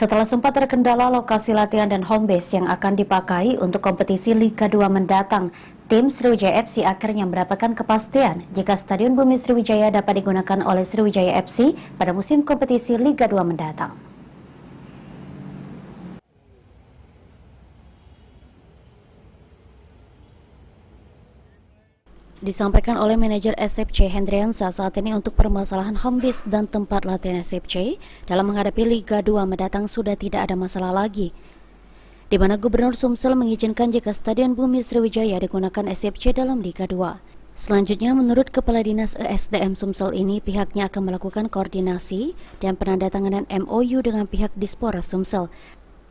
Setelah sempat terkendala lokasi latihan dan home base yang akan dipakai untuk kompetisi Liga 2 mendatang, tim Sriwijaya FC akhirnya mendapatkan kepastian jika Stadion Bumi Sriwijaya dapat digunakan oleh Sriwijaya FC pada musim kompetisi Liga 2 mendatang. Disampaikan oleh manajer SFC Hendriansa saat ini untuk permasalahan home base dan tempat latihan SFC dalam menghadapi Liga 2 mendatang sudah tidak ada masalah lagi, di mana Gubernur Sumsel mengizinkan jika Stadion Bumi Sriwijaya digunakan SFC dalam Liga 2. Selanjutnya, menurut Kepala Dinas ESDM Sumsel ini, pihaknya akan melakukan koordinasi dan penandatanganan MOU dengan pihak Dispora Sumsel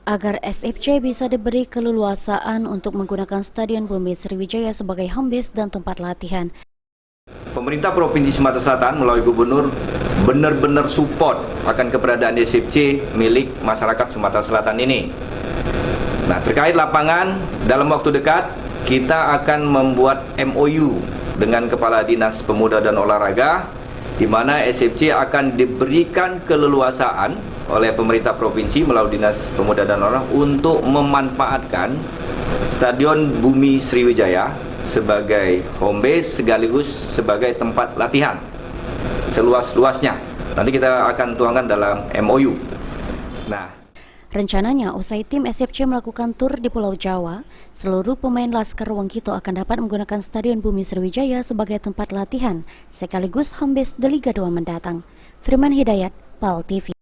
agar SFC bisa diberi keleluasaan untuk menggunakan Stadion Bumi Sriwijaya sebagai home base dan tempat latihan. Pemerintah Provinsi Sumatera Selatan melalui Gubernur benar-benar support akan keberadaan SFC milik masyarakat Sumatera Selatan ini. Nah, terkait lapangan, dalam waktu dekat kita akan membuat MOU dengan Kepala Dinas Pemuda dan Olahraga, di mana SFC akan diberikan keleluasaan oleh pemerintah provinsi melalui Dinas Pemuda dan Olahraga untuk memanfaatkan Stadion Bumi Sriwijaya sebagai home base sekaligus sebagai tempat latihan seluas-luasnya. Nanti kita akan tuangkan dalam MOU. Nah, rencananya usai tim SFC melakukan tur di Pulau Jawa, seluruh pemain Laskar Wongkito akan dapat menggunakan Stadion Bumi Sriwijaya sebagai tempat latihan sekaligus home base di Liga 2 mendatang. Firman Hidayat, PAL TV.